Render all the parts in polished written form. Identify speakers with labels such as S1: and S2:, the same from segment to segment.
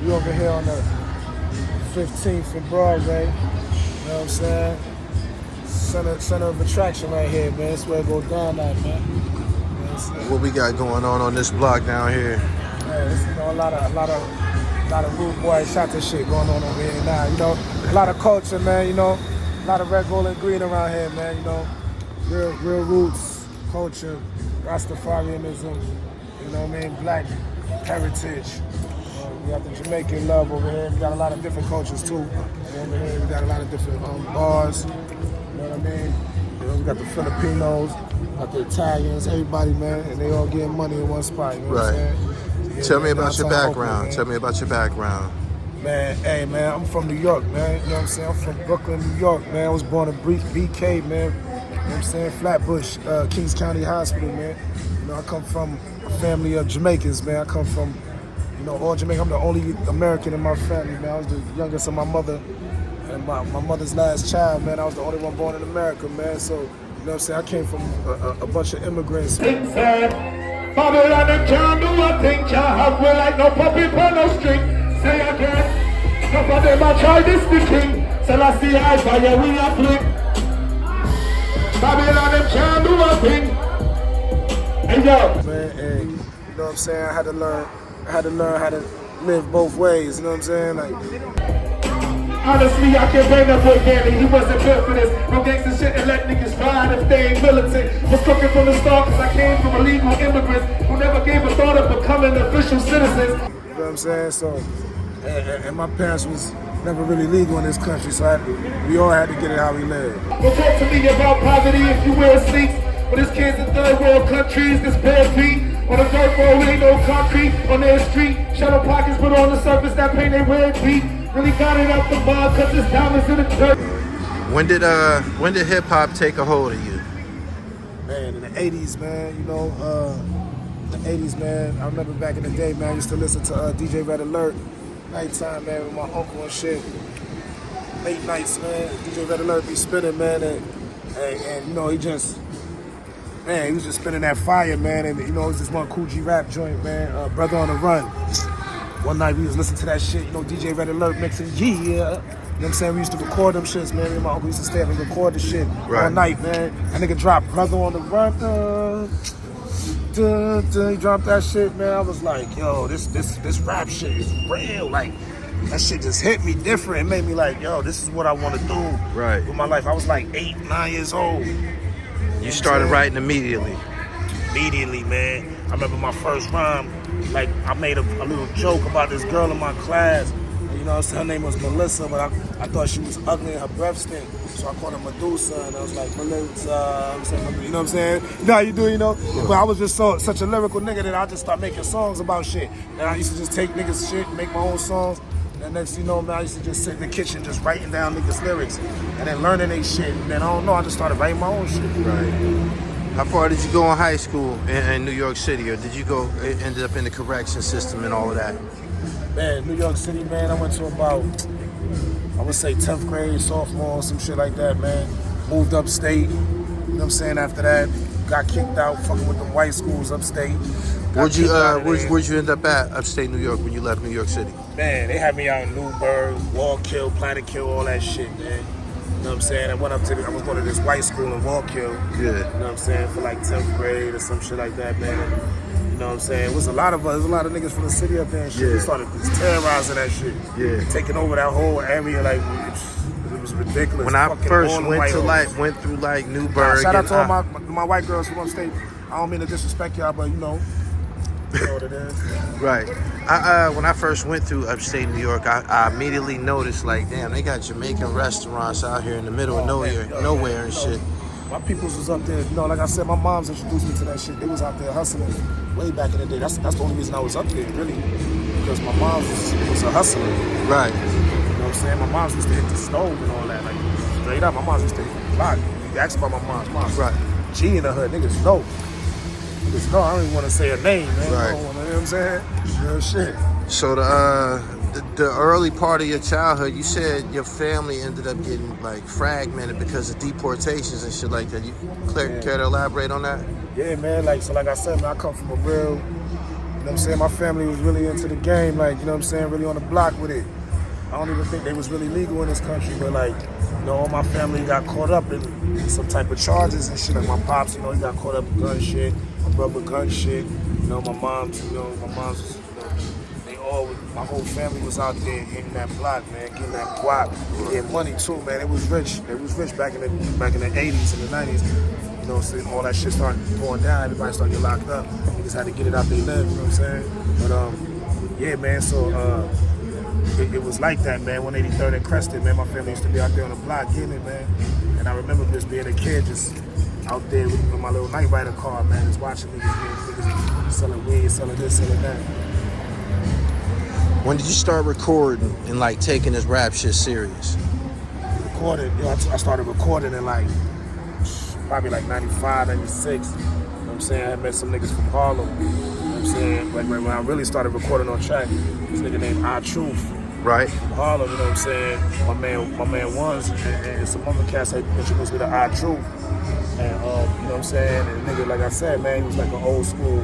S1: We over here on the 15th and Broadway. You know what I'm saying? Center of attraction right here, man. That's where it goes down at, man. You know
S2: what we got going on this block down here?
S1: Man, it's, a lot of rude boy shot this shit going on over here now. You know, a lot of culture, man. You know, a lot of red, gold, and green around here, man. You know, real roots, culture, Rastafarianism. You know what I mean? Black heritage. We got the Jamaican love over here. We got a lot of different cultures too. Over here, we got a lot of different bars. You know what I mean? You know, we got the Filipinos, got the Italians, everybody, man, and they all getting money in one spot. You know what I'm saying?
S2: Tell me about your background. Tell me about your background.
S1: Man, hey, man, I'm from New York, man. You know what I'm saying? I'm from Brooklyn, New York, man. I was born in BK, man. You know what I'm saying? Flatbush, Kings County Hospital, man. You know, I come from a family of Jamaicans, man. I come from, you know, all Jamaican. I'm the only American in my family, man. I was the youngest of my mother and my mother's last child, man. I was the only one born in America, man. So, you know what I'm saying? I came from a bunch of immigrants.
S3: Babylon and can't do a thing, can't have me like no puppy for no string. Say again, none of them a try this the king. So I see I fire we a flick. Babylon and can't do a thing. Hey yo.
S1: Man, hey, you know what I'm saying? I had to learn how to live both ways, you know what I'm saying? Like,
S3: honestly, I can't blame that boy Danny, he wasn't built for this. No gangsta shit and let niggas ride if they ain't militant. Was cooking from the start cause I came from illegal immigrants who never gave a thought of becoming official citizens.
S1: You know what I'm saying? So, and my parents was never really legal in this country, so we all had to get it how we live.
S3: Well, talk to me about poverty if you wear seats. But this kids in third world countries, this bare feet. On a dirt road, ain't no concrete on their street. Shadow pockets, but on the surface, that paint they red beat. Really got it out the bar, cause it's diamonds in the dirt.
S2: When did hip hop take a hold of you?
S1: Man, in the 80s, man, you know, the 80s, man. I remember back in the day, man, I used to listen to DJ Red Alert, nighttime, man, with my uncle and shit. Late nights, man, DJ Red Alert be spinning, man, and you know, he was just spinning that fire, man, and you know, it was this one Cool G rap joint, man, Brother on the Run. One night we was listening to that shit, you know, DJ Red Alert mixing, yeah. You know what I'm saying? We used to record them shits, man. Me and my uncle used to stay up and record the shit all night, man. That nigga dropped Brother on the Run. He dropped that shit, man. I was like, yo, this rap shit is real. Like, that shit just hit me different. It made me like, yo, this is what I want to do with my life. I was like 8, 9 years old.
S2: You started writing immediately?
S1: Immediately, man. I remember my first rhyme, like, I made a little joke about this girl in my class. You know, her name was Melissa, but I thought she was ugly and her breath stank. So I called her Medusa, and I was like, Melissa, you know what I'm saying? You know how you do, you know? But I was just such a lyrical nigga that I just started making songs about shit. And I used to just take niggas' shit, make my own songs. And next thing you know, man, I used to just sit in the kitchen just writing down niggas' lyrics and then learning they shit. And then I don't know, I just started writing my own shit.
S2: Right. How far did you go in high school in New York City, or did you go ended up in the correction system and all of that?
S1: Man, New York City, man, I went to about, I would say 10th grade, sophomore, some shit like that, man. Moved upstate, you know what I'm saying, after that. Got kicked out, fucking with them white schools upstate.
S2: Where'd you end up at, upstate New York, when you left New York City?
S1: Man, they had me out in Newburgh, Wallkill, Platickill, all that shit, man. You know what I'm saying? I was going to this white school in Wallkill. Yeah. You know what I'm saying? For like 10th grade or some shit like that, man. And, you know what I'm saying? It was a lot of us. There was a lot of niggas from the city up there and shit. We started just terrorizing that shit. Yeah. Taking over that whole area, like, it was ridiculous.
S2: When I first went through like Newburgh.
S1: Shout out to all my white girls from upstate. I don't mean to disrespect y'all, but you know what it is.
S2: Right. When I first went through upstate New York, I immediately noticed, like, damn, they got Jamaican restaurants out here in the middle of nowhere and shit.
S1: My peoples was up there, you know, like I said, my mom's introduced me to that shit. They was out there hustling way back in the day. That's the only reason I was up there, really, because my mom was a hustler.
S2: Right.
S1: You know what I'm saying? My mom used to hit the stove and all that, like, straight up. My mom used to hit the block. You ask about my mom's right. G in the hood, niggas know. No, I don't even want to say her name, man.
S2: Right.
S1: You know what I'm saying? Real shit.
S2: So the early part of your childhood, you said your family ended up getting like fragmented because of deportations and shit like that. You care to elaborate on that?
S1: Yeah, man. Like I said, man, I come from a real what I'm saying? My family was really into the game, like, you know what I'm saying, really on the block with it. I don't even think they was really legal in this country, but like, you know, all my family got caught up in some type of charges and shit. Like my pops, you know, he got caught up in gun shit. My brother gun shit. You know, my mom's, you know, they all, my whole family was out there hitting that block, man, getting that guap, getting money too, man. It was rich. It was rich back in the 80s and the 90s. You know, so all that shit started pouring down. Everybody started getting locked up. Niggas had to get it out they live. You know what I'm saying? But yeah, man. So. It was like that, man. 183rd and Creston, man. My family used to be out there on the block getting it, man. And I remember just being a kid, just out there with my little night rider car, man, just watching niggas selling weed, selling this, selling that.
S2: When did you start recording and like taking this rap shit serious?
S1: Recorded, you know, I started recording in like probably like 95, 96. You know what I'm saying? I had met some niggas from Harlem. You know what I'm saying? Like when I really started recording on track, this nigga named THRU.
S2: Right.
S1: From Harlem, you know what I'm saying? My man was, and some other cats had introduced me to THRU. And you know what I'm saying? And the nigga, like I said, man, he was like an old school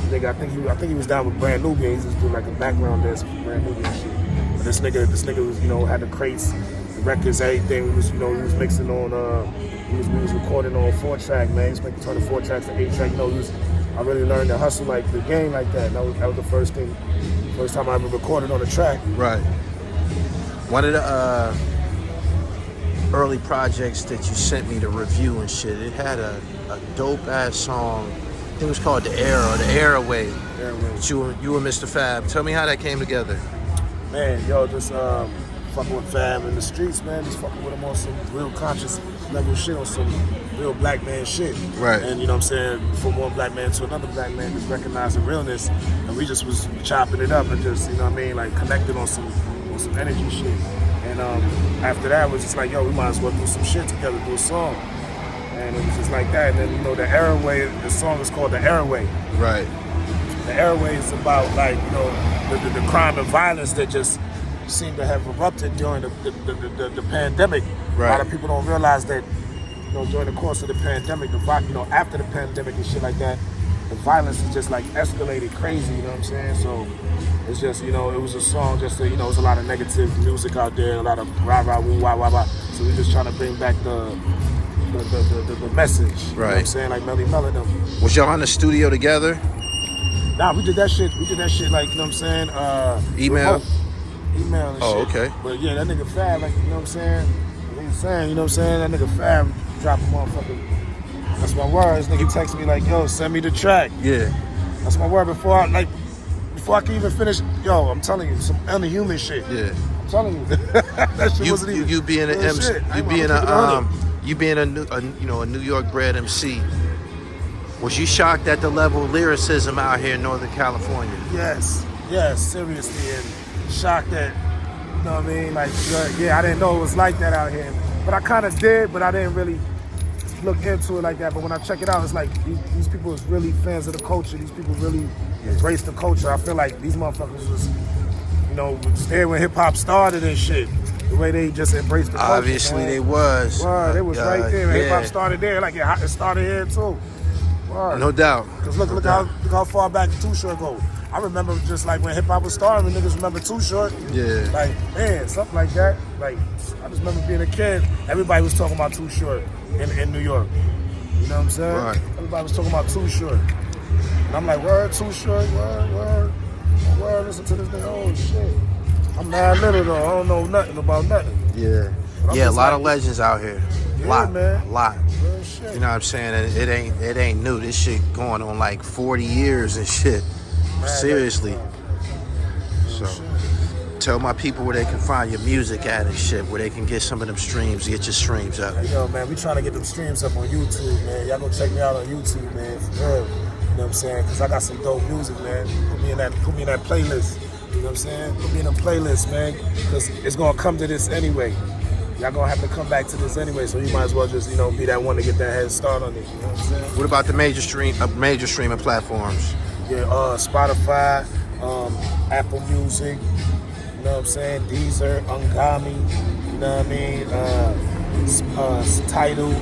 S1: nigga. I think he was down with Brand Nubian. He just do like a background dance for Brand Nubian shit. But this nigga was, you know, had the crates, the records, everything. We was, you know, we was mixing on we was recording on 4-track, man. He was making turning 4 tracks to 8-track. You know, I really learned to hustle like the game like that. And that was the first time I ever recorded on a track.
S2: Right. One of the early projects that you sent me to review and shit, it had a dope ass song. I think it was called The Era or The Airway. You and Mr. Fab. Tell me how that came together.
S1: Man, yo, just fucking with Fab in the streets, man. Just fucking with him on some real conscious level shit, on some real black man shit.
S2: Right.
S1: And you know what I'm saying, from one black man to another black man, just recognizing realness. And we just was chopping it up and just, you know what I mean, like connected on some energy shit. And after that, it was just like, yo, we might as well do some shit together, do a song. And it was just like that. And then, you know, the Airway, the song is called The Airway.
S2: Right.
S1: The Airway is about, like, you know, the crime and violence that just seemed to have erupted during the pandemic.
S2: Right.
S1: A lot of people don't realize that, you know, during the course of the pandemic, you know, after the pandemic and shit like that, the violence is just like escalated crazy, you know what I'm saying? So it's just, you know, it was a song just to, you know, it was a lot of negative music out there, a lot of rah rah woo wah wah wah. So we're just trying to bring back the message.
S2: Right.
S1: You know what I'm saying? Like Melly Mel and them.
S2: Was y'all in the studio together?
S1: Nah, we did that shit like, you know what I'm saying?
S2: Email?
S1: Email and shit.
S2: Oh, okay.
S1: But yeah, that nigga Fab, like, you know what I'm saying? You know what I'm saying? That nigga Fab drop a motherfucker. That's my word. This nigga text me like, yo, send me the track.
S2: Yeah.
S1: That's my word. Before I can even finish, yo, I'm telling you, some unhuman shit.
S2: Yeah.
S1: I'm telling you. That shit wasn't even.
S2: You being an MC, you being a New York bred MC. Was you shocked at the level of lyricism out here in Northern California?
S1: Yes, seriously, and shocked that, you know what I mean? Like, yeah, I didn't know it was like that out here. But I kind of did, but I didn't really look into it like that. But when I check it out, it's like these people is really fans of the culture. These people really embrace the culture. I feel like these motherfuckers was, you know, was there when hip hop started and shit. The way they just embraced the culture.
S2: Obviously,
S1: man.
S2: they was.
S1: Word, they was right there.
S2: Yeah.
S1: Hip hop started there. Like it started here too. Word.
S2: No doubt.
S1: Cause look how far back Too Short go. I remember just like when hip hop was starting, niggas remember Too Short.
S2: Yeah.
S1: Like, man, something like that. Like, I just remember being a kid, everybody was talking about Too Short in New York. You know what I'm saying?
S2: Right.
S1: Everybody was talking about Too Short. And I'm like, word, Too Short, word, listen to this nigga, oh shit. I'm mad little though, I don't know nothing about nothing.
S2: Yeah. Yeah, a lot of legends out here.
S1: Yeah, man.
S2: A lot.
S1: Real shit.
S2: You know what I'm saying? It ain't new. This shit going on like 40 years and shit.
S1: Man,
S2: seriously. So tell my people where they can find your music at and shit, where they can get some of them streams, get your streams up.
S1: Hey, yo, man, we trying to get them streams up on YouTube, man. Y'all go check me out on YouTube, man, for real. You know what I'm saying? Because I got some dope music, man. Put me in that playlist. You know what I'm saying? Put me in them playlists, man. Because it's going to come to this anyway. Y'all going to have to come back to this anyway, so you might as well just, you know, be that one to get that head start on it. You know what I'm saying?
S2: What about the major streaming platforms?
S1: Yeah, Spotify, Apple Music, you know what I'm saying? Deezer, Ungami, you know what I mean? Tidal, you know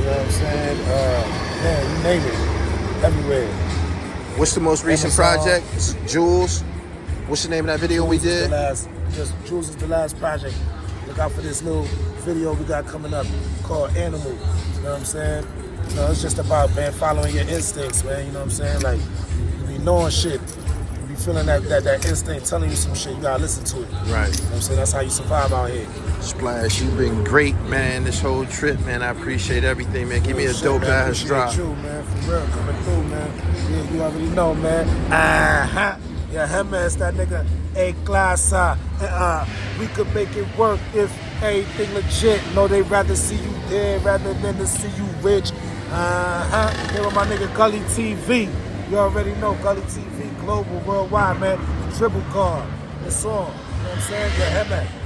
S1: what I'm saying? Yeah, you name it, everywhere.
S2: What's the most recent
S1: Amazon.
S2: project? It's Juelz. What's the name of that video we did?
S1: Juelz is the last project. Look out for this little video we got coming up called Animal. You know what I'm saying? You know, it's just about, man, following your instincts, man. You know what I'm saying? Like, you be knowing shit. You be feeling that instinct telling you some shit. You gotta listen to it.
S2: Right.
S1: You know what I'm saying? That's how you survive out here.
S2: Splash, you've been great, man, this whole trip, man. I appreciate everything, man. Give me a dope ass drop.
S1: You, man, for real, coming through, man. Yeah, you already know, man. Yeah, him as that nigga Unkasa. We could make it work if everything legit. No, they rather see you dead rather than to see you rich. Here with my nigga Gully TV. You already know Gully TV, global, worldwide, man. The dribble card. It's on. You know what I'm saying? Yeah, him